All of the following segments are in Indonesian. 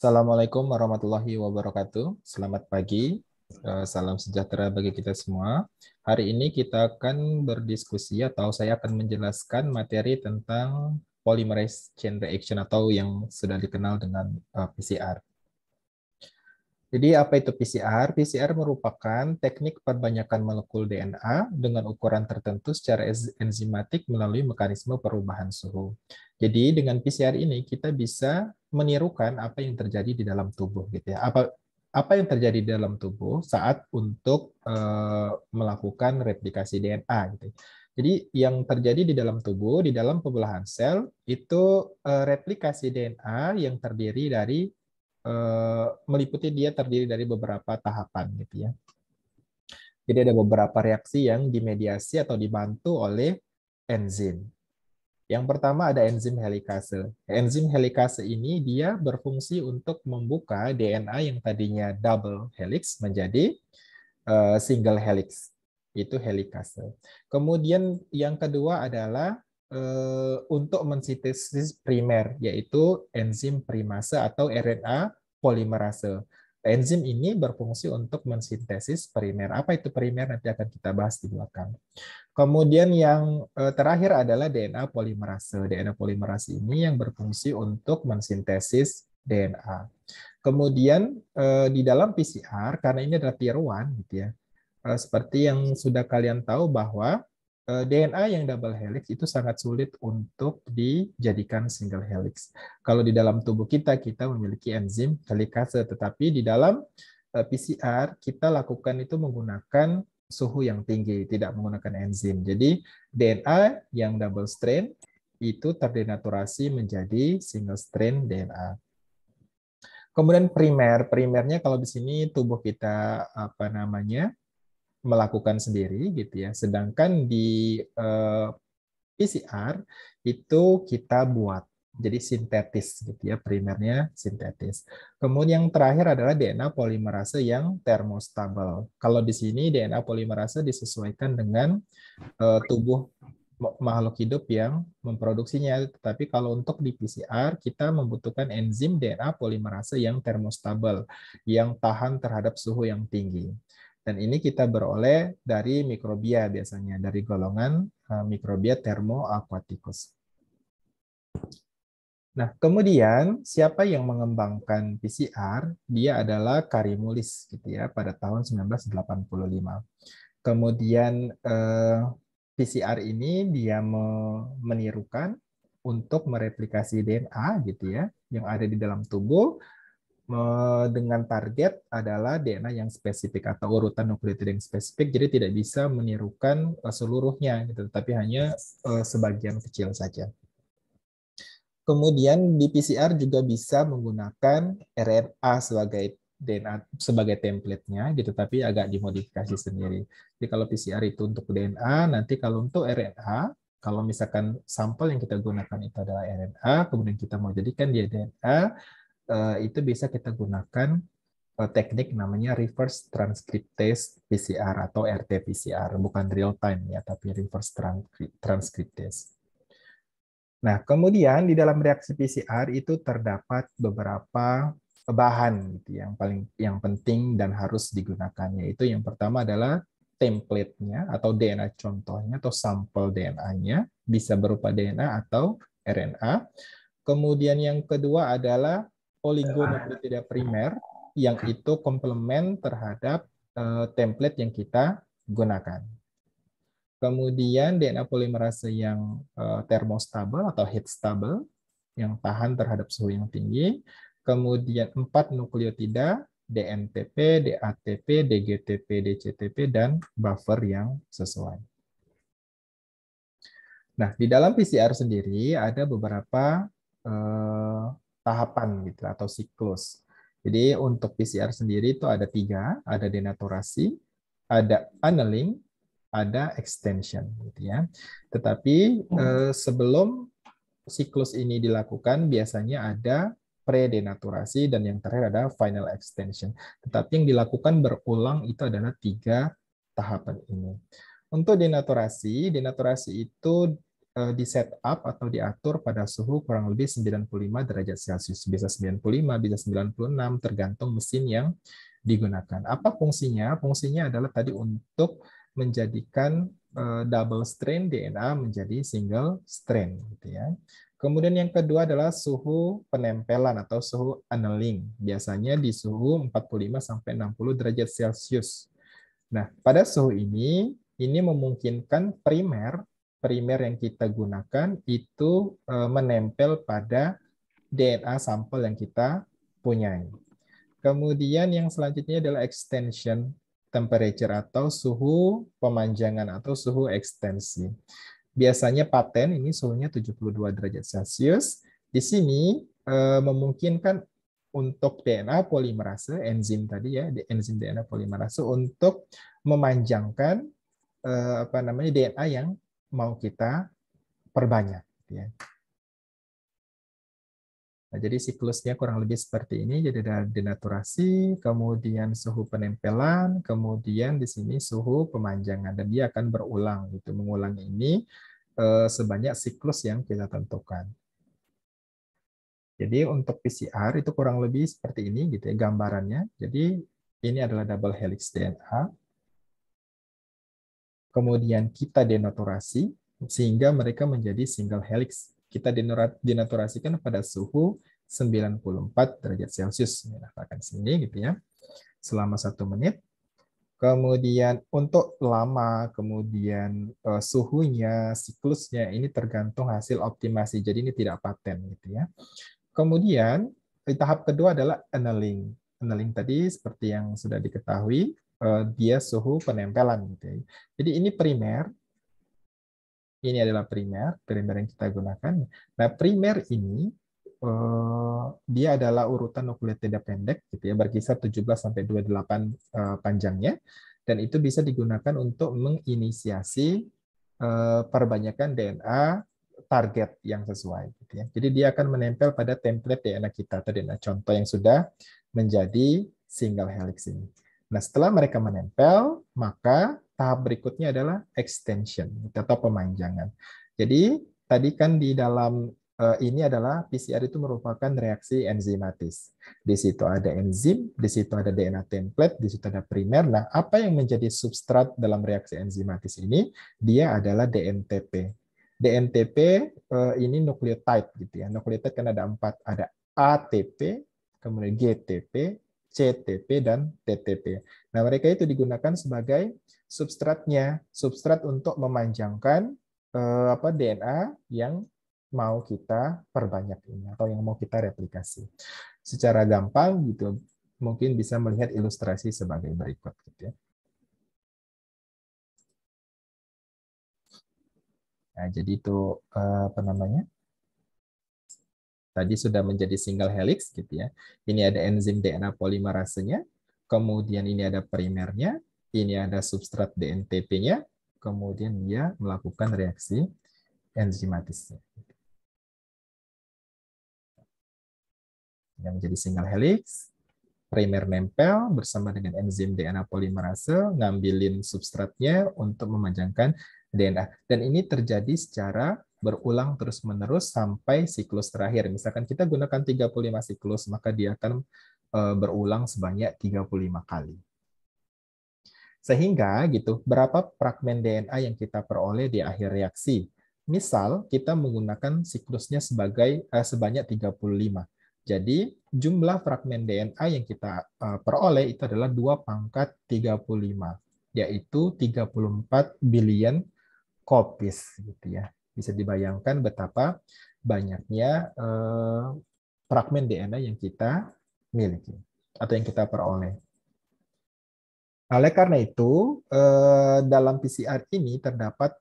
Assalamualaikum warahmatullahi wabarakatuh. Selamat pagi, salam sejahtera bagi kita semua. Hari ini kita akan berdiskusi atau saya akan menjelaskan materi tentang polymerase chain reaction atau yang sudah dikenal dengan PCR. Jadi apa itu PCR? PCR merupakan teknik perbanyakan molekul DNA dengan ukuran tertentu secara enzimatik melalui mekanisme perubahan suhu. Jadi dengan PCR ini kita bisa menirukan apa yang terjadi di dalam tubuh gitu ya. Apa yang terjadi di dalam tubuh saat untuk melakukan replikasi DNA gitu. Jadi yang terjadi di dalam tubuh, di dalam pembelahan sel itu replikasi DNA yang terdiri dari meliputi dia terdiri dari beberapa tahapan gitu ya. Jadi ada beberapa reaksi yang dimediasi atau dibantu oleh enzim. Yang pertama ada enzim helikase. Enzim helikase ini dia berfungsi untuk membuka DNA yang tadinya double helix menjadi single helix. Itu helikase. Kemudian yang kedua adalah untuk mensintesis primer, yaitu enzim primase atau RNA polimerase. Enzim ini berfungsi untuk mensintesis primer. Apa itu primer? Nanti akan kita bahas di belakang. Kemudian yang terakhir adalah DNA polimerase. DNA polimerase ini yang berfungsi untuk mensintesis DNA. Kemudian di dalam PCR, karena ini adalah tier 1, gitu ya, seperti yang sudah kalian tahu bahwa DNA yang double helix itu sangat sulit untuk dijadikan single helix. Kalau di dalam tubuh kita, kita memiliki enzim helikase, tetapi di dalam PCR kita lakukan itu menggunakan suhu yang tinggi, tidak menggunakan enzim. Jadi DNA yang double strain itu terdenaturasi menjadi single strain DNA. Kemudian primernya kalau di sini tubuh kita apa namanya melakukan sendiri gitu ya. Sedangkan di PCR itu kita buat. Jadi sintetis gitu ya, primernya sintetis. Kemudian yang terakhir adalah DNA polimerase yang termostable. Kalau di sini DNA polimerase disesuaikan dengan tubuh makhluk hidup yang memproduksinya. Tetapi kalau untuk di PCR, kita membutuhkan enzim DNA polimerase yang termostable, yang tahan terhadap suhu yang tinggi. Dan ini kita beroleh dari mikrobia biasanya, dari golongan mikrobia thermoaquaticus. Nah, kemudian siapa yang mengembangkan PCR? Dia adalah Karimulis gitu ya pada tahun 1985. Kemudian PCR ini dia menirukan untuk mereplikasi DNA gitu ya yang ada di dalam tubuh dengan target adalah DNA yang spesifik atau urutan nukleotida yang spesifik, jadi tidak bisa menirukan seluruhnya gitu, tapi hanya sebagian kecil saja. Kemudian di PCR juga bisa menggunakan RNA sebagai DNA sebagai template-nya gitu, tapi agak dimodifikasi sendiri. Jadi kalau PCR itu untuk DNA, nanti kalau untuk RNA, kalau misalkan sampel yang kita gunakan itu adalah RNA, kemudian kita mau jadikan dia DNA, itu bisa kita gunakan teknik namanya reverse transcriptase PCR atau RT-PCR, bukan real time ya, tapi reverse transcriptase. Nah, kemudian di dalam reaksi PCR itu terdapat beberapa bahan gitu, yang penting dan harus digunakan, yaitu yang pertama adalah template-nya atau DNA contohnya atau sampel DNA-nya, bisa berupa DNA atau RNA. Kemudian yang kedua adalah oligonukleotida primer, yang itu komplement terhadap template yang kita gunakan. Kemudian DNA polimerase yang thermostable atau heat stable, yang tahan terhadap suhu yang tinggi. Kemudian 4 nukleotida, DNTP, DATP, DGTP, DCTP, dan buffer yang sesuai. Nah, di dalam PCR sendiri ada beberapa tahapan gitu atau siklus. Jadi untuk PCR sendiri itu ada 3, ada denaturasi, ada annealing, ada extension gitu ya. Tetapi sebelum siklus ini dilakukan biasanya ada predenaturasi dan yang terakhir ada final extension. Tetapi yang dilakukan berulang itu adalah 3 tahapan ini. Untuk denaturasi itu di setup atau diatur pada suhu kurang lebih 95 derajat Celcius. Bisa 95, bisa 96, tergantung mesin yang digunakan. Apa fungsinya? Fungsinya adalah tadi untuk menjadikan double strain DNA menjadi single strain, gitu ya. Kemudian yang kedua adalah suhu penempelan atau suhu annealing. Biasanya di suhu 45 sampai 60 derajat Celcius. Nah, pada suhu ini memungkinkan primer yang kita gunakan itu menempel pada DNA sampel yang kita punyai. Kemudian yang selanjutnya adalah extension temperature atau suhu pemanjangan atau suhu ekstensi. Biasanya paten ini suhunya 72 derajat Celcius. Di sini memungkinkan untuk DNA polimerase, enzim tadi ya, enzim DNA polimerase untuk memanjangkan DNA yang mau kita perbanyak. Ya. Nah, jadi siklusnya kurang lebih seperti ini. Jadi ada denaturasi, kemudian suhu penempelan, kemudian di sini suhu pemanjangan, dan dia akan berulang. Gitu. Mengulang ini sebanyak siklus yang kita tentukan. Jadi untuk PCR itu kurang lebih seperti ini gitu ya gambarannya. Jadi ini adalah double helix DNA. Kemudian kita denaturasi sehingga mereka menjadi single helix. Kita denaturasikan pada suhu 94 derajat Celcius. Akan sini gitu ya. Selama 1 menit. Kemudian untuk lama, kemudian suhunya, siklusnya ini tergantung hasil optimasi. Jadi ini tidak paten gitu ya. Kemudian tahap kedua adalah annealing. Annealing tadi seperti yang sudah diketahui, dia suhu penempelan gitu ya. Jadi ini primer. Ini adalah primer yang kita gunakan. Nah, primer ini dia adalah urutan nukleotida pendek gitu ya, berkisar 17 sampai 28 panjangnya, dan itu bisa digunakan untuk menginisiasi perbanyakan DNA target yang sesuai gitu ya. Jadi dia akan menempel pada template DNA kita atau DNA contoh yang sudah menjadi single helix ini. Nah, setelah mereka menempel, maka tahap berikutnya adalah extension atau pemanjangan. Jadi tadi kan di dalam ini adalah PCR itu merupakan reaksi enzimatis. Di situ ada enzim, di situ ada DNA template, di situ ada primer. Nah, apa yang menjadi substrat dalam reaksi enzimatis ini? Dia adalah DNTP. DNTP ini nukleotide gitu ya. Nukleotide kan ada 4, ada ATP, kemudian GTP, CTP, dan TTP. Nah, mereka itu digunakan sebagai substratnya, substrat untuk memanjangkan DNA yang mau kita perbanyak ini atau yang mau kita replikasi. Secara gampang gitu, mungkin bisa melihat ilustrasi sebagai berikut gitu ya. Nah, jadi itu apa namanya? Tadi sudah menjadi single helix gitu ya. Ini ada enzim DNA polimerasenya, kemudian ini ada primernya, ini ada substrat DNTP-nya, kemudian dia melakukan reaksi enzimatisnya. Yang menjadi single helix, primer nempel bersama dengan enzim DNA polimerase, ngambilin substratnya untuk memanjangkan DNA. Dan ini terjadi secara berulang terus-menerus sampai siklus terakhir. Misalkan kita gunakan 35 siklus, maka dia akan berulang sebanyak 35 kali. Sehingga gitu, berapa fragmen DNA yang kita peroleh di akhir reaksi? Misal, kita menggunakan siklusnya sebanyak 35. Jadi, jumlah fragmen DNA yang kita peroleh itu adalah 2 pangkat 35, yaitu 34 billion copies gitu ya. Bisa dibayangkan betapa banyaknya fragmen DNA yang kita miliki atau yang kita peroleh. Oleh karena itu, dalam PCR ini terdapat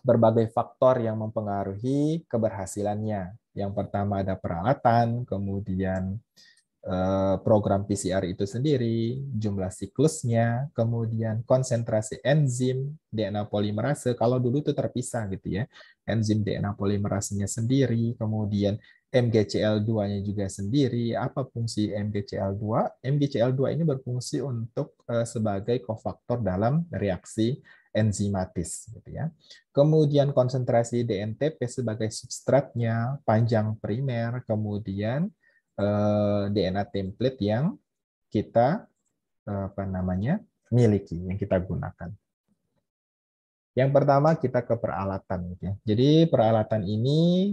berbagai faktor yang mempengaruhi keberhasilannya. Yang pertama ada peralatan, kemudian program PCR itu sendiri, jumlah siklusnya, kemudian konsentrasi enzim DNA polimerase. Kalau dulu itu terpisah gitu ya, enzim DNA polimerasenya sendiri, kemudian MgCl2-nya juga sendiri. Apa fungsi MgCl2? MgCl2 ini berfungsi untuk sebagai kofaktor dalam reaksi enzimatis gitu ya. Kemudian konsentrasi DNTP sebagai substratnya, panjang primer, kemudian DNA template yang kita miliki, yang kita gunakan. Yang pertama kita ke peralatan gitu ya. Jadi peralatan ini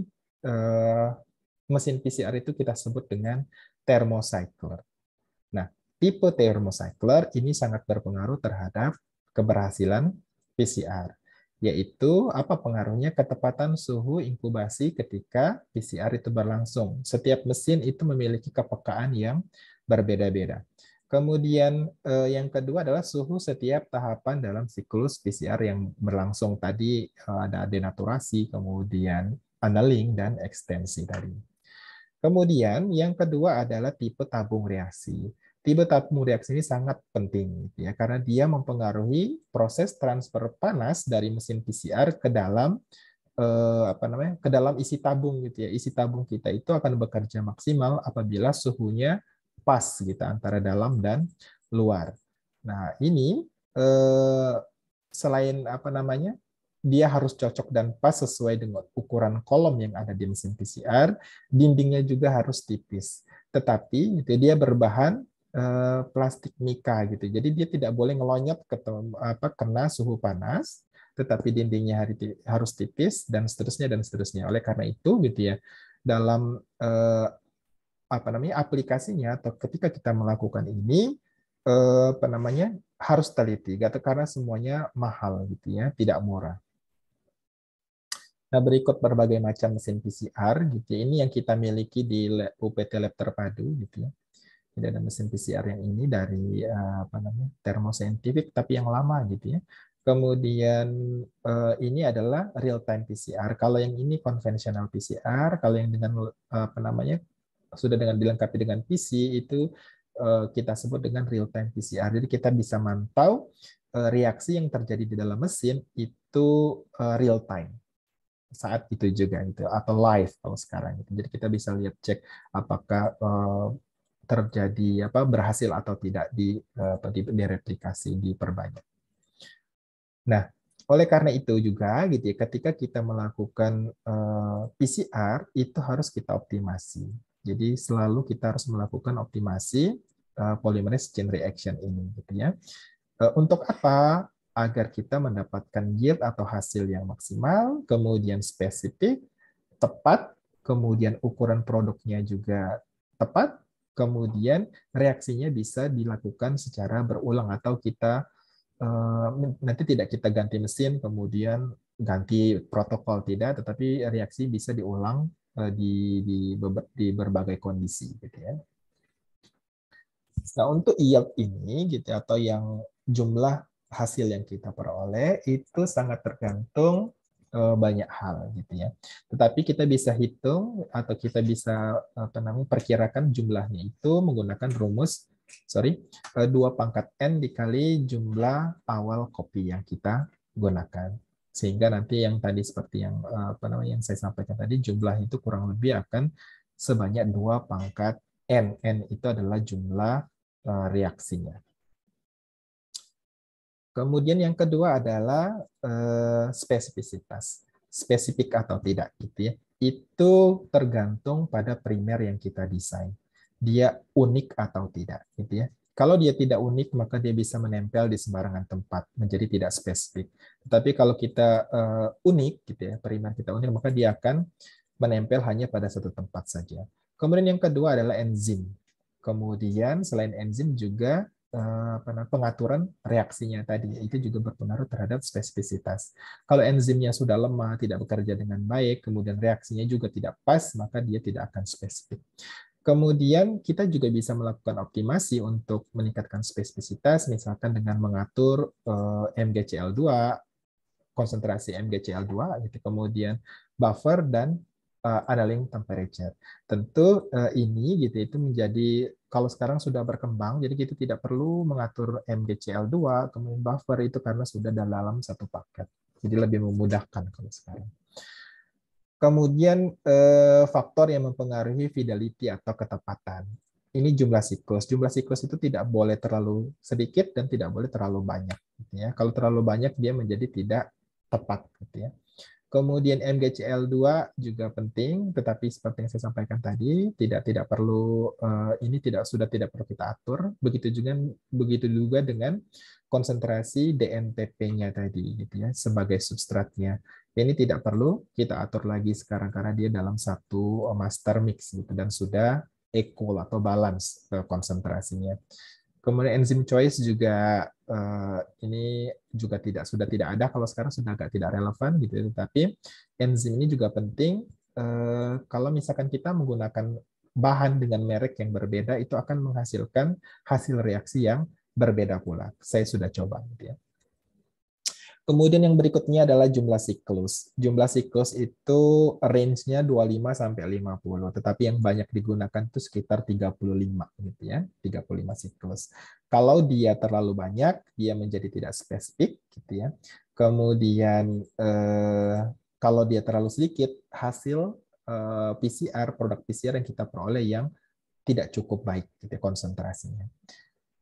mesin PCR itu kita sebut dengan thermocycler. Nah, tipe thermocycler ini sangat berpengaruh terhadap keberhasilan PCR, yaitu apa pengaruhnya? Ketepatan suhu inkubasi ketika PCR itu berlangsung. Setiap mesin itu memiliki kepekaan yang berbeda-beda. Kemudian yang kedua adalah suhu setiap tahapan dalam siklus PCR yang berlangsung. Tadi ada denaturasi, kemudian annealing, dan ekstensi tadi. Kemudian yang kedua adalah tipe tabung reaksi. Tipe tabung reaksi ini sangat penting ya, karena dia mempengaruhi proses transfer panas dari mesin PCR ke dalam ke dalam isi tabung gitu ya. Isi tabung kita itu akan bekerja maksimal apabila suhunya pas gitu antara dalam dan luar. Nah, ini selain dia harus cocok dan pas sesuai dengan ukuran kolom yang ada di mesin PCR, dindingnya juga harus tipis. Tetapi gitu, dia berbahan plastik mika gitu. Jadi dia tidak boleh ngelonyot kena suhu panas, tetapi dindingnya harus tipis dan seterusnya dan seterusnya. Oleh karena itu gitu ya, dalam aplikasinya atau ketika kita melakukan ini harus teliti karena semuanya mahal gitu ya, tidak murah. Nah, berikut berbagai macam mesin PCR gitu ya. Ini yang kita miliki di UPT Lab Terpadu gitu ya. Jadi ada mesin PCR yang ini dari Thermo-Scientific tapi yang lama gitu ya. Kemudian ini adalah real time PCR. Kalau yang ini konvensional PCR, kalau yang dengan sudah dilengkapi dengan PC itu kita sebut dengan real time PCR. Jadi kita bisa mantau reaksi yang terjadi di dalam mesin itu real time saat itu juga gitu, atau live kalau sekarang gitu. Jadi kita bisa lihat cek apakah terjadi berhasil atau tidak direplikasi, diperbanyak. Nah, oleh karena itu juga gitu ya, ketika kita melakukan PCR itu harus kita optimasi. Jadi selalu kita harus melakukan optimasi polymerase chain reaction ini gitu ya. Untuk apa? Agar kita mendapatkan yield atau hasil yang maksimal, kemudian spesifik, tepat, kemudian ukuran produknya juga tepat, kemudian reaksinya bisa dilakukan secara berulang atau kita nanti tidak kita ganti mesin, kemudian ganti protokol tidak, tetapi reaksi bisa diulang di berbagai kondisi gitu ya. Nah, untuk yield ini gitu atau yang jumlah hasil yang kita peroleh itu sangat tergantung banyak hal gitu ya. Tetapi kita bisa hitung atau kita bisa perkirakan jumlahnya itu menggunakan rumus 2 pangkat N dikali jumlah awal kopi yang kita gunakan. Sehingga nanti yang tadi seperti yang yang saya sampaikan tadi, jumlah itu kurang lebih akan sebanyak 2 pangkat N. N itu adalah jumlah reaksinya. Kemudian yang kedua adalah spesifisitas. Spesifik atau tidak gitu ya. Itu tergantung pada primer yang kita desain. Dia unik atau tidak gitu ya. Kalau dia tidak unik, maka dia bisa menempel di sembarangan tempat, menjadi tidak spesifik. Tetapi kalau kita unik gitu ya, primer kita unik, maka dia akan menempel hanya pada satu tempat saja. Kemudian yang kedua adalah enzim. Kemudian selain enzim juga pengaturan reaksinya tadi itu juga berpengaruh terhadap spesifisitas. Kalau enzimnya sudah lemah, tidak bekerja dengan baik, kemudian reaksinya juga tidak pas, maka dia tidak akan spesifik. Kemudian kita juga bisa melakukan optimasi untuk meningkatkan spesifisitas, misalkan dengan mengatur MgCl2, konsentrasi MgCl2, gitu, kemudian buffer dan annealing temperature. Tentu ini gitu itu menjadi kalau sekarang sudah berkembang, jadi kita tidak perlu mengatur MgCl2, kemudian buffer itu karena sudah dalam satu paket. Jadi lebih memudahkan kalau sekarang. Kemudian faktor yang mempengaruhi fidelity atau ketepatan. ini jumlah siklus. Jumlah siklus itu tidak boleh terlalu sedikit dan tidak boleh terlalu banyak. Gitu ya. Kalau terlalu banyak dia menjadi tidak tepat. Gitu ya. Kemudian MgCl2 juga penting, tetapi seperti yang saya sampaikan tadi, tidak perlu ini sudah tidak perlu kita atur. Begitu juga dengan konsentrasi DNTP-nya tadi, gitu ya, sebagai substratnya. Ini tidak perlu kita atur lagi sekarang karena dia dalam satu master mix gitu dan sudah equal atau balance konsentrasinya. Kemudian enzim choice juga ini juga sudah tidak ada, kalau sekarang sudah agak tidak relevan gitu ya. Tapi enzim ini juga penting kalau misalkan kita menggunakan bahan dengan merek yang berbeda itu akan menghasilkan hasil reaksi yang berbeda pula. Saya sudah coba gitu ya. Kemudian yang berikutnya adalah jumlah siklus. Jumlah siklus itu range-nya 25 sampai 50, tetapi yang banyak digunakan itu sekitar 35 gitu ya, 35 siklus. Kalau dia terlalu banyak, dia menjadi tidak spesifik gitu ya. Kemudian kalau dia terlalu sedikit, hasil PCR, produk PCR yang kita peroleh yang tidak cukup baik gitu ya, konsentrasinya.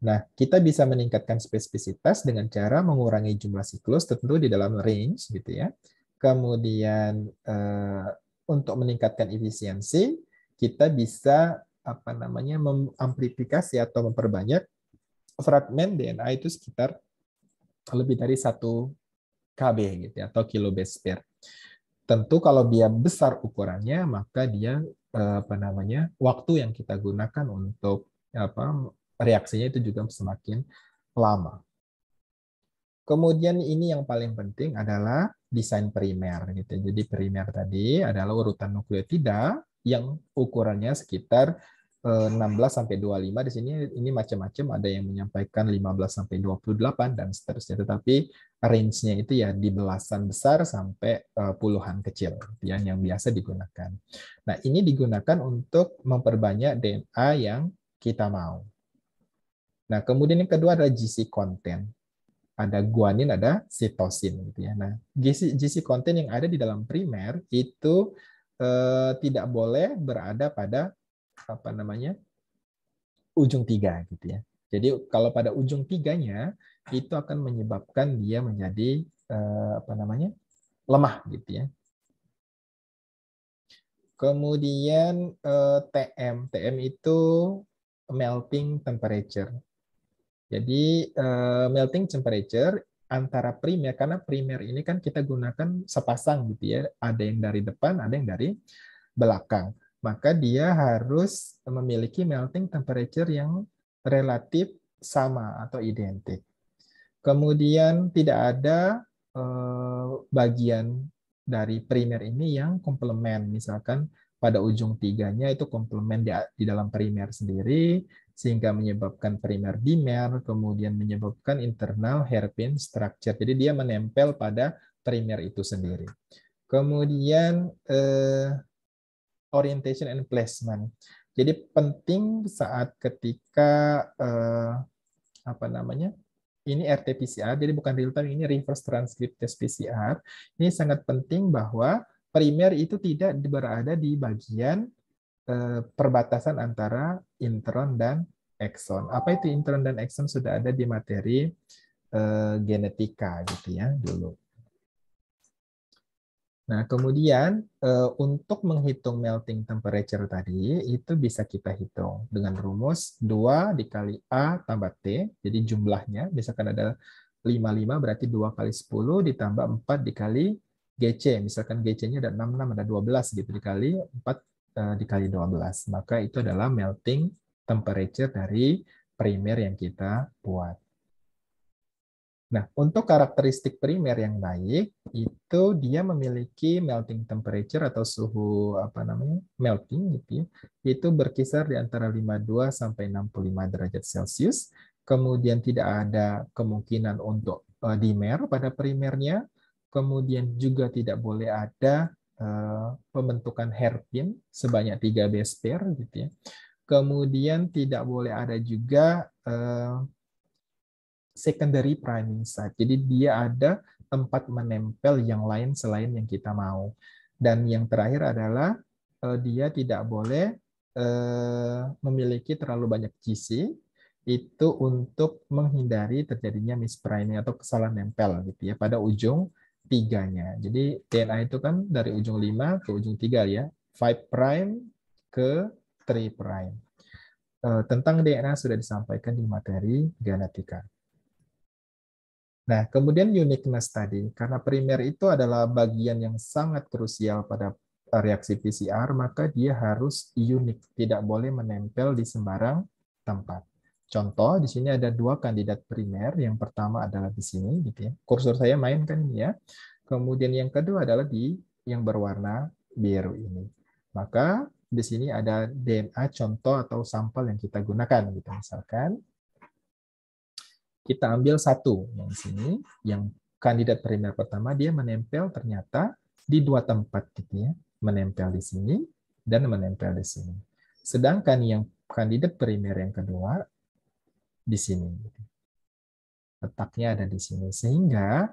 Nah, kita bisa meningkatkan spesifisitas dengan cara mengurangi jumlah siklus tentu di dalam range gitu ya. Kemudian untuk meningkatkan efisiensi, kita bisa mengamplifikasi atau memperbanyak fragmen DNA itu sekitar lebih dari 1 KB gitu ya, atau kilobase per. Tentu kalau dia besar ukurannya, maka dia waktu yang kita gunakan untuk reaksinya itu juga semakin lama. Kemudian ini yang paling penting adalah desain primer gitu. Jadi primer tadi adalah urutan nukleotida yang ukurannya sekitar 16 sampai 25. Di sini ini macam-macam, ada yang menyampaikan 15 sampai 28 dan seterusnya. Tetapi range-nya itu ya di belasan besar sampai puluhan kecil yang biasa digunakan. Nah, ini digunakan untuk memperbanyak DNA yang kita mau. Nah, kemudian yang kedua adalah GC content. Ada guanin, ada sitosin gitu ya. Nah, GC content yang ada di dalam primer itu tidak boleh berada pada ujung 3 gitu ya. Jadi kalau pada ujung 3-nya itu akan menyebabkan dia menjadi lemah gitu ya. Kemudian TM itu melting temperature. Jadi melting temperature antara primer, karena primer ini kan kita gunakan sepasang gitu ya, ada yang dari depan, ada yang dari belakang. Maka dia harus memiliki melting temperature yang relatif sama atau identik. Kemudian tidak ada bagian dari primer ini yang komplement, misalkan pada ujung 3-nya itu komplement di dalam primer sendiri, sehingga menyebabkan primer dimer, kemudian menyebabkan internal hairpin structure. Jadi dia menempel pada primer itu sendiri. Kemudian orientation and placement. Jadi penting saat ketika ini RT-PCR, jadi bukan real time, ini reverse transcript test PCR. Ini sangat penting bahwa primer itu tidak berada di bagian perbatasan antara intron dan ekson. Apa itu intron dan ekson sudah ada di materi genetika gitu ya dulu. Nah, kemudian untuk menghitung melting temperature tadi itu bisa kita hitung dengan rumus 2 dikali A tambah T. Jadi jumlahnya misalkan ada 55 berarti 2 kali 10 ditambah 4 dikali GC. Misalkan GC-nya ada 66 ada 12 gitu dikali 4 dikali 12. Maka itu adalah melting temperature dari primer yang kita buat. Nah, untuk karakteristik primer yang baik, itu dia memiliki melting temperature atau suhu melting gitu ya, itu berkisar di antara 52 sampai 65 derajat Celcius. Kemudian tidak ada kemungkinan untuk dimer pada primernya. Kemudian juga tidak boleh ada pembentukan hairpin sebanyak 3 base pair gitu ya. Kemudian tidak boleh ada juga secondary priming site. Jadi dia ada tempat menempel yang lain selain yang kita mau. Dan yang terakhir adalah dia tidak boleh memiliki terlalu banyak GC itu untuk menghindari terjadinya mispriming atau kesalahan nempel gitu ya pada ujung tiganya. Jadi DNA itu kan dari ujung 5 ke ujung 3 ya. 5 prime ke 3 prime. Tentang DNA sudah disampaikan di materi genetika. Nah, kemudian uniqueness tadi, karena primer itu adalah bagian yang sangat krusial pada reaksi PCR, maka dia harus unik, tidak boleh menempel di sembarang tempat. Contoh, di sini ada dua kandidat primer. Yang pertama adalah di sini, gitu ya. Kursor saya main kan ini ya. Kemudian yang kedua adalah di yang berwarna biru ini. Maka di sini ada DNA contoh atau sampel yang kita gunakan, gitu. Misalkan kita ambil satu yang di sini, yang kandidat primer pertama dia menempel ternyata di dua tempat gitu ya, menempel di sini dan menempel di sini. Sedangkan yang kandidat primer yang kedua di sini, letaknya ada di sini, sehingga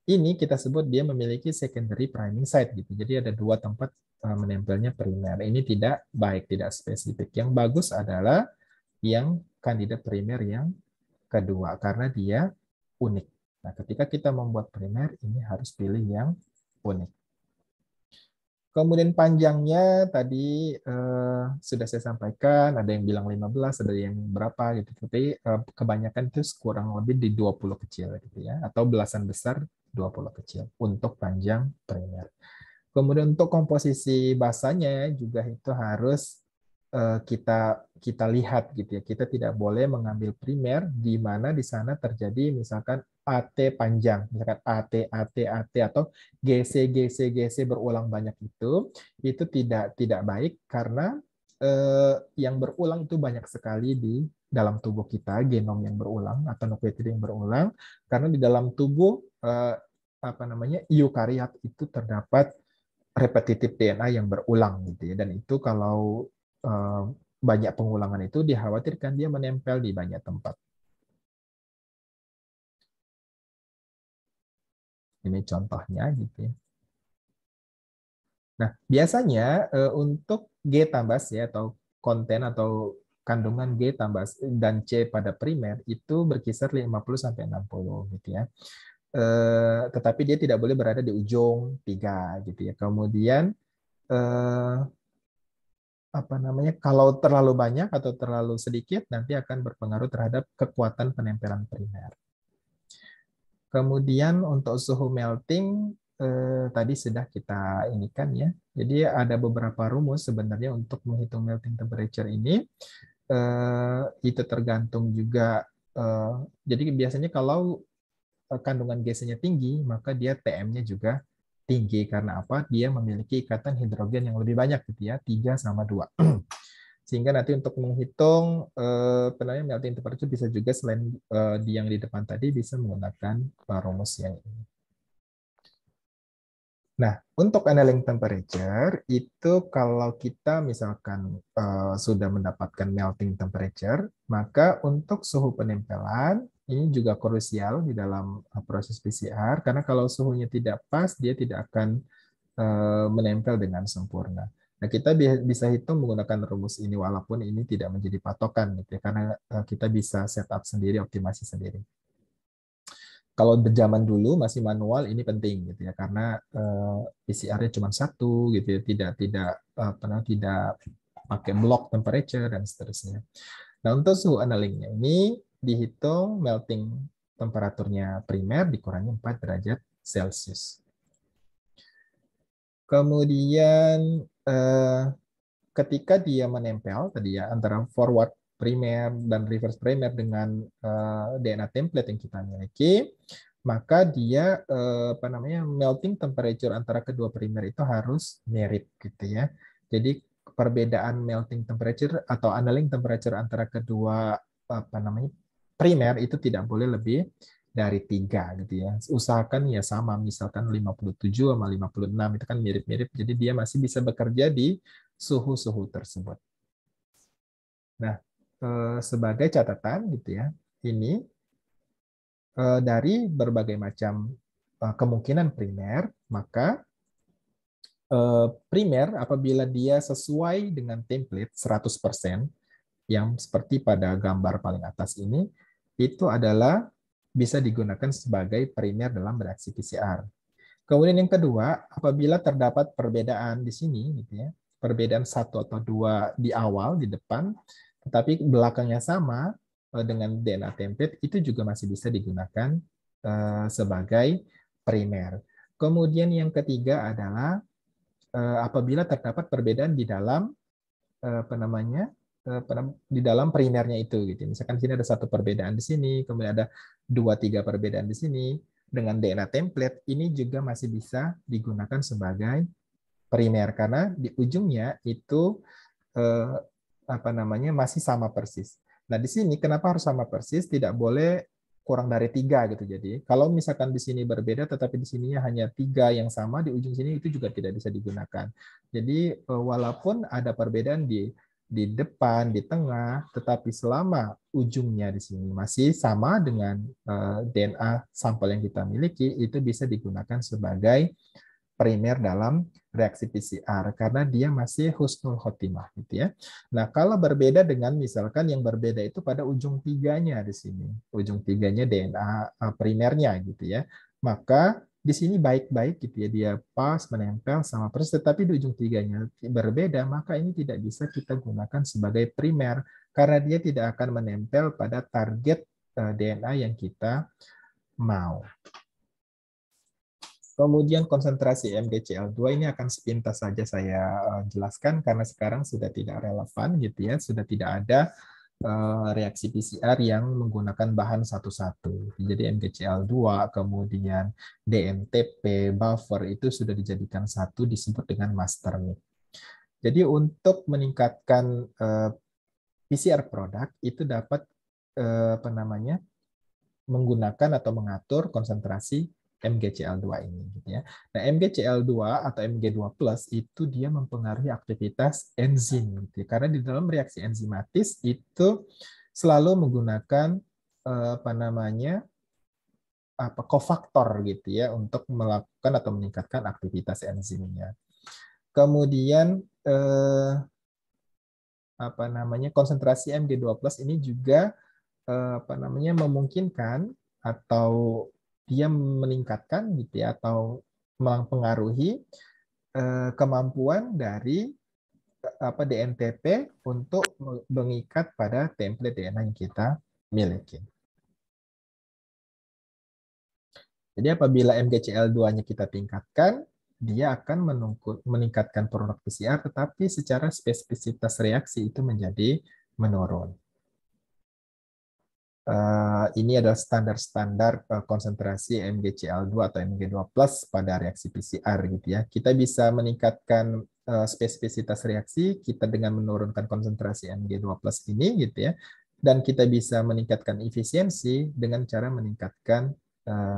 ini kita sebut dia memiliki secondary priming site gitu. Jadi ada dua tempat menempelnya primer. Ini tidak baik, tidak spesifik. Yang bagus adalah yang kandidat primer yang kedua karena dia unik. Nah, ketika kita membuat primer ini harus pilih yang unik. Kemudian panjangnya tadi sudah saya sampaikan, ada yang bilang 15, ada yang berapa gitu. Tapi kebanyakan itu kurang lebih di 20 kecil gitu ya, atau belasan besar 20 kecil untuk panjang primer. Kemudian untuk komposisi basanya juga itu harus kita kita lihat gitu ya. Kita tidak boleh mengambil primer di mana di sana terjadi misalkan AT panjang, misalkan AT AT AT atau GC GC GC berulang banyak itu tidak baik karena yang berulang itu banyak sekali di dalam tubuh kita, genom yang berulang atau nukleotida yang berulang karena di dalam tubuh apa namanya eukariot itu terdapat repetitif DNA yang berulang gitu ya. Dan itu kalau banyak pengulangan itu dikhawatirkan dia menempel di banyak tempat. Ini contohnya gitu ya. Nah, biasanya untuk G tambah C atau konten atau kandungan G tambah dan C pada primer itu berkisar 50 sampai 60 gitu ya. Tetapi dia tidak boleh berada di ujung 3 gitu ya. Kemudian apa namanya, kalau terlalu banyak atau terlalu sedikit nanti akan berpengaruh terhadap kekuatan penempelan primer. Kemudian untuk suhu melting tadi sudah kita inikan ya. Jadi ada beberapa rumus sebenarnya untuk menghitung melting temperature ini. Itu tergantung juga. Jadi biasanya kalau kandungan gasnya tinggi, maka dia TM-nya juga tinggi. Karena apa? Dia memiliki ikatan hidrogen yang lebih banyak gitu ya, 3 sama 2. Sehingga nanti untuk menghitung penilaian melting temperature bisa juga selain di yang di depan tadi bisa menggunakan rumus yang ini. Nah, untuk annealing temperature itu kalau kita misalkan sudah mendapatkan melting temperature, maka untuk suhu penempelan ini juga krusial di dalam proses PCR karena kalau suhunya tidak pas dia tidak akan menempel dengan sempurna. Nah, kita bisa hitung menggunakan rumus ini walaupun ini tidak menjadi patokan gitu ya, karena kita bisa setup sendiri, optimasi sendiri. Kalau zaman dulu masih manual ini penting gitu ya karena PCR-nya cuma satu gitu ya, tidak pakai block temperature dan seterusnya. Nah, untuk suhu annulingnya ini dihitung melting temperaturnya primer dikurangi 4 derajat Celcius. Kemudian ketika dia menempel tadi ya antara forward primer dan reverse primer dengan DNA template yang kita miliki, maka dia apa namanya melting temperature antara kedua primer itu harus mirip gitu ya. Jadi perbedaan melting temperature atau annealing temperature antara kedua apa namanya primer itu tidak boleh lebih dari 3 gitu ya. Usahakan ya sama, misalkan 57 sama 56 itu kan mirip-mirip, jadi dia masih bisa bekerja di suhu-suhu tersebut. Nah, sebagai catatan gitu ya, ini dari berbagai macam kemungkinan primer, maka primer apabila dia sesuai dengan template 100% yang seperti pada gambar paling atas ini, itu adalah bisa digunakan sebagai primer dalam reaksi PCR. Kemudian yang kedua, apabila terdapat perbedaan di sini, gitu ya, perbedaan satu atau dua di awal, di depan, tetapi belakangnya sama dengan DNA template, itu juga masih bisa digunakan sebagai primer. Kemudian yang ketiga adalah apabila terdapat perbedaan di dalam apa namanya di dalam primernya itu gitu. Misalkan di sini ada satu perbedaan di sini, kemudian ada dua tiga perbedaan di sini dengan DNA template ini juga masih bisa digunakan sebagai primer karena di ujungnya itu eh, apa namanya masih sama persis. Nah di sini kenapa harus sama persis? Tidak boleh kurang dari tiga gitu. Jadi kalau misalkan di sini berbeda, tetapi di sininya hanya tiga yang sama di ujung sini itu juga tidak bisa digunakan. Jadi walaupun ada perbedaan di depan, di tengah, tetapi selama ujungnya di sini masih sama dengan DNA sampel yang kita miliki, itu bisa digunakan sebagai primer dalam reaksi PCR karena dia masih husnul khotimah gitu ya. Nah, kalau berbeda dengan misalkan yang berbeda itu pada ujung tiganya di sini. Ujung tiganya DNA primernya gitu ya. Maka di sini baik-baik gitu ya, dia pas menempel sama persis, tetapi di ujung tiganya berbeda, maka ini tidak bisa kita gunakan sebagai primer karena dia tidak akan menempel pada target DNA yang kita mau. Kemudian konsentrasi MgCl2 ini akan sepintas saja saya jelaskan karena sekarang sudah tidak relevan gitu ya, sudah tidak ada reaksi PCR yang menggunakan bahan satu-satu. Jadi MgCl2, kemudian DNTP, buffer itu sudah dijadikan satu disebut dengan master mix. Jadi untuk meningkatkan PCR produk itu dapat apa namanya menggunakan atau mengatur konsentrasi MgCl2 ini gitu ya. Nah, MgCl2 atau Mg2+ itu dia mempengaruhi aktivitas enzim gitu ya. Karena di dalam reaksi enzimatis itu selalu menggunakan apa namanya kofaktor gitu ya untuk melakukan atau meningkatkan aktivitas enzimnya. Kemudian apa namanya konsentrasi Mg2+ ini juga apa namanya memungkinkan atau dia meningkatkan gitu ya atau mempengaruhi kemampuan dari apa DNTP untuk mengikat pada template DNA yang kita miliki. Jadi apabila MgCl2-nya kita tingkatkan, dia akan meningkatkan produk PCR, tetapi secara spesifisitas reaksi itu menjadi menurun. Ini adalah standar-standar konsentrasi MgCl2 atau Mg2+ pada reaksi PCR gitu ya. Kita bisa meningkatkan spesifisitas reaksi kita dengan menurunkan konsentrasi Mg2+ ini gitu ya. Dan kita bisa meningkatkan efisiensi dengan cara meningkatkan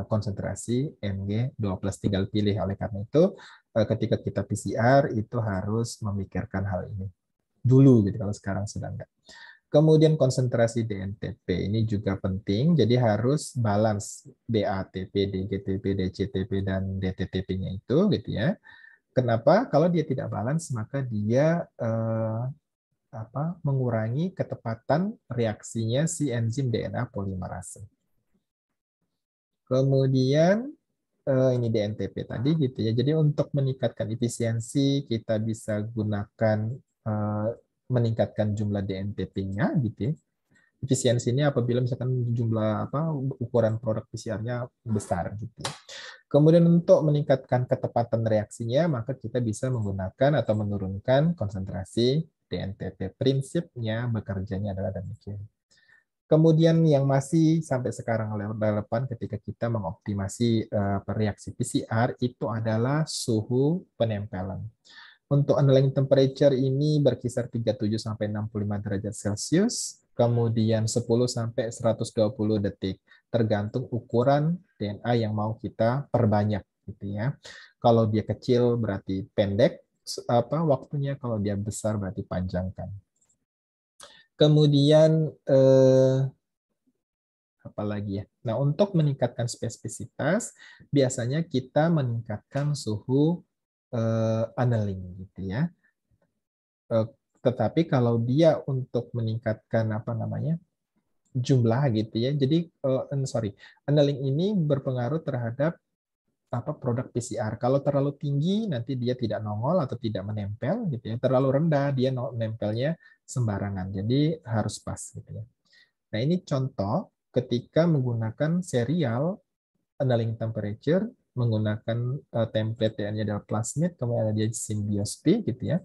konsentrasi Mg2+. Tinggal pilih. Oleh karena itu ketika kita PCR itu harus memikirkan hal ini dulu gitu kalau sekarang sudah enggak. Kemudian konsentrasi DNTP ini juga penting, jadi harus balance DATP, DGTP, DCTP, dan DTTP-nya itu, gitu ya. Kenapa? Kalau dia tidak balance, maka dia mengurangi ketepatan reaksinya si enzim DNA polimerase. Kemudian ini DNTP tadi, gitu ya. Jadi untuk meningkatkan efisiensi, kita bisa gunakan meningkatkan jumlah DNTP-nya, gitu ya. Efisiensi ini apabila misalkan jumlah ukuran produk PCR-nya besar gitu. Kemudian untuk meningkatkan ketepatan reaksinya, maka kita bisa menggunakan atau menurunkan konsentrasi DNTP. Prinsipnya bekerjanya adalah demikian. Kemudian yang masih sampai sekarang relevan ketika kita mengoptimasi reaksi PCR itu adalah suhu penempelan. Untuk underlying temperature ini berkisar 37 sampai 65 derajat Celcius, kemudian 10 sampai 120 detik, tergantung ukuran DNA yang mau kita perbanyak gitu ya. Kalau dia kecil berarti pendek waktunya, kalau dia besar berarti panjangkan. Kemudian apa lagi ya? Nah, untuk meningkatkan spesifisitas, biasanya kita meningkatkan suhu annealing gitu ya. Eh, tetapi kalau dia untuk meningkatkan apa namanya jumlah gitu ya, jadi sorry, annealing ini berpengaruh terhadap apa produk PCR. Kalau terlalu tinggi nanti dia tidak nongol atau tidak menempel gitu ya. Terlalu rendah dia nempelnya sembarangan. Jadi harus pas gitu ya. Nah, ini contoh ketika menggunakan serial annealing temperature menggunakan template yang adalah plasmid, kemudian ada symbiosity gitu ya.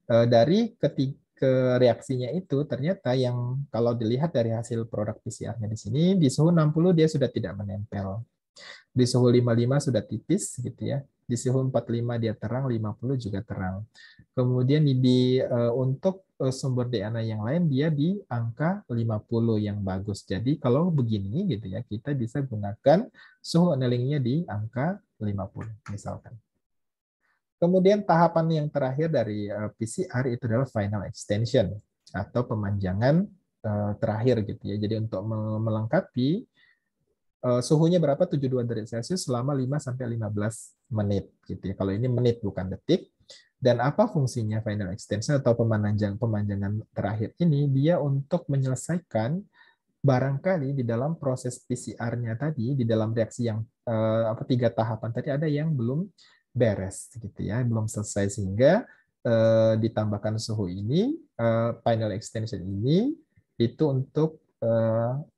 Dari ketiga reaksinya itu ternyata yang kalau dilihat dari hasil produk PCR-nya di sini di suhu 60 dia sudah tidak menempel. Di suhu 55 sudah tipis gitu ya. Di suhu 45 dia terang, 50 juga terang. Kemudian untuk sumber DNA yang lain dia di angka 50 yang bagus. Jadi kalau begini gitu ya, kita bisa gunakan suhu annulingnya di angka 50 misalkan. Kemudian tahapan yang terakhir dari PCR itu adalah final extension atau pemanjangan terakhir gitu ya. Jadi untuk melengkapi suhunya berapa 72 derajat Celcius selama 5 sampai 15 menit gitu ya. Kalau ini menit bukan detik. Dan apa fungsinya final extension atau pemanjangan terakhir ini? Dia untuk menyelesaikan barangkali di dalam proses PCR-nya tadi, di dalam reaksi yang apa tiga tahapan tadi ada yang belum beres gitu ya, belum selesai sehingga ditambahkan suhu ini, final extension ini itu untuk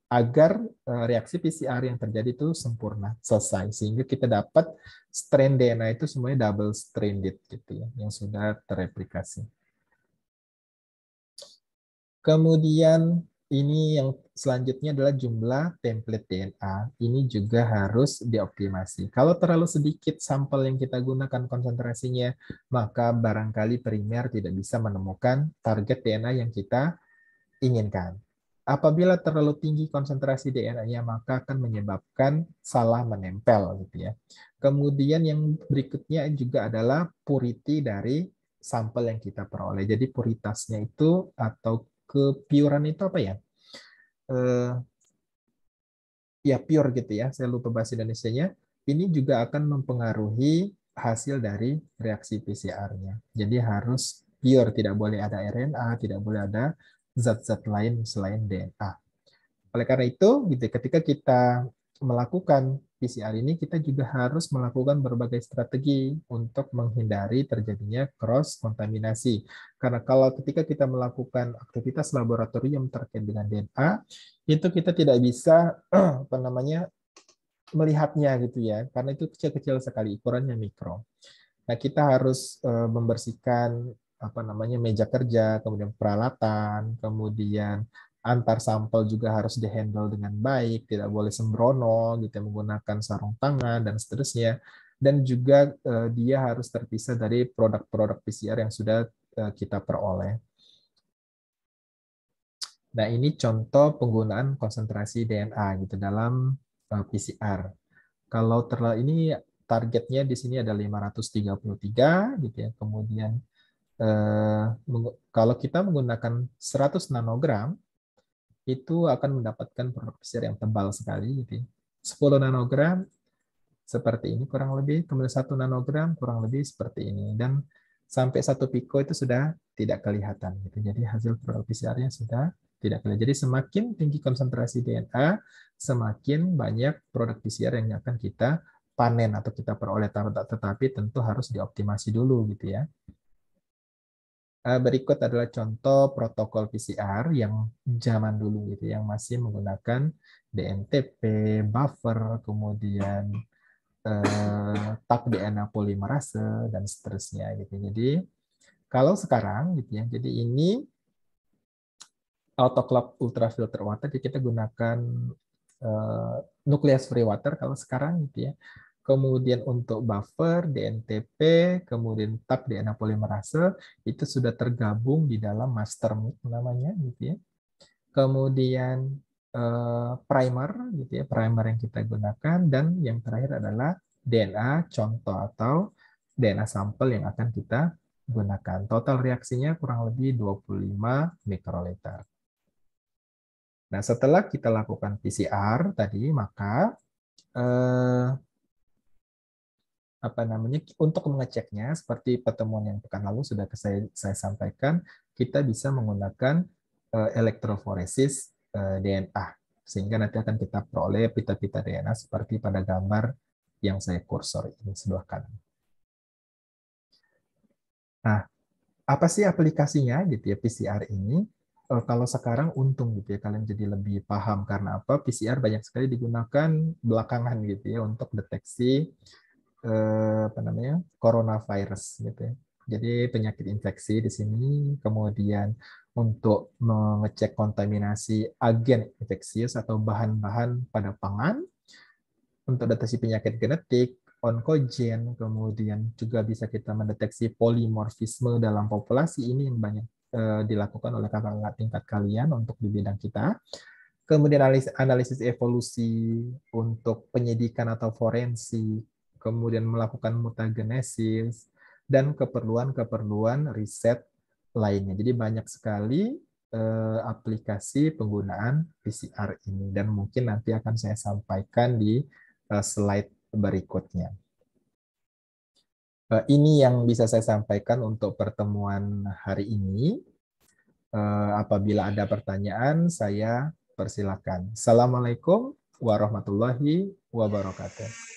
agar reaksi PCR yang terjadi itu sempurna, selesai sehingga kita dapat strain DNA itu semuanya double stranded gitu ya, yang sudah terreplikasi. Kemudian ini yang selanjutnya adalah jumlah template DNA. Ini juga harus dioptimasi. Kalau terlalu sedikit sampel yang kita gunakan konsentrasinya, maka barangkali primer tidak bisa menemukan target DNA yang kita inginkan. Apabila terlalu tinggi konsentrasi DNA-nya, maka akan menyebabkan salah menempel gitu ya. Kemudian yang berikutnya juga adalah purity dari sampel yang kita peroleh. Jadi puritasnya itu atau kepuran itu apa ya? Eh, ya pure gitu ya. Saya lupa bahasa Indonesianya. Ini juga akan mempengaruhi hasil dari reaksi PCR-nya. Jadi harus pure, tidak boleh ada RNA, tidak boleh ada zat-zat lain selain DNA. Oleh karena itu, gitu, ketika kita melakukan PCR ini, kita juga harus melakukan berbagai strategi untuk menghindari terjadinya cross kontaminasi. Karena kalau ketika kita melakukan aktivitas laboratorium terkait dengan DNA, itu kita tidak bisa apa namanya melihatnya gitu ya, karena itu kecil-kecil sekali, ukurannya mikro. Nah, kita harus membersihkan apa namanya meja kerja, kemudian peralatan, kemudian antar sampel juga harus dihandle dengan baik, tidak boleh sembrono gitu menggunakan sarung tangan dan seterusnya. Dan juga dia harus terpisah dari produk-produk PCR yang sudah kita peroleh. Nah, ini contoh penggunaan konsentrasi DNA gitu dalam PCR. Kalau terlalu ini targetnya di sini ada 533 gitu ya. Kemudian kalau kita menggunakan 100 nanogram itu akan mendapatkan produk PCR yang tebal sekali gitu ya. 10 nanogram seperti ini kurang lebih, kemudian 1 nanogram kurang lebih seperti ini dan sampai 1 piko itu sudah tidak kelihatan gitu. Jadi hasil produk PCR-nya sudah tidak kelihatan. Jadi semakin tinggi konsentrasi DNA, semakin banyak produk PCR yang akan kita panen atau kita peroleh, tetapi tentu harus dioptimasi dulu gitu ya. Berikut adalah contoh protokol PCR yang zaman dulu gitu, yang masih menggunakan DNTP, buffer, kemudian tag DNA polimerase dan seterusnya gitu. Jadi kalau sekarang gitu ya, jadi ini autoclave ultrafilter water, jadi kita gunakan nucleus free water kalau sekarang gitu ya. Kemudian untuk buffer, DNTP, kemudian tag DNA polimerase itu sudah tergabung di dalam master namanya gitu ya. Kemudian primer gitu ya, primer yang kita gunakan dan yang terakhir adalah DNA contoh atau DNA sampel yang akan kita gunakan. Total reaksinya kurang lebih 25 mikroliter. Nah, setelah kita lakukan PCR tadi, maka apa namanya, untuk mengeceknya seperti pertemuan yang pekan lalu sudah saya sampaikan, kita bisa menggunakan elektroforesis DNA, sehingga nanti akan kita peroleh pita-pita DNA seperti pada gambar yang saya kursor ini sebelah kanan. Nah, apa sih aplikasinya gitu ya PCR ini? Kalau sekarang untung gitu ya kalian jadi lebih paham karena apa? PCR banyak sekali digunakan belakangan gitu ya untuk deteksi apa namanya, coronavirus gitu ya. Jadi penyakit infeksi di sini, kemudian untuk mengecek kontaminasi agen infeksius atau bahan-bahan pada pangan, untuk deteksi penyakit genetik, onkogen, kemudian juga bisa kita mendeteksi polimorfisme dalam populasi ini yang banyak dilakukan oleh kakak tingkat kalian untuk di bidang kita. Kemudian analisis evolusi untuk penyidikan atau forensik, kemudian melakukan mutagenesis, dan keperluan-keperluan riset lainnya. Jadi banyak sekali aplikasi penggunaan PCR ini, dan mungkin nanti akan saya sampaikan di slide berikutnya. Ini yang bisa saya sampaikan untuk pertemuan hari ini. Apabila ada pertanyaan, saya persilakan. Assalamualaikum warahmatullahi wabarakatuh.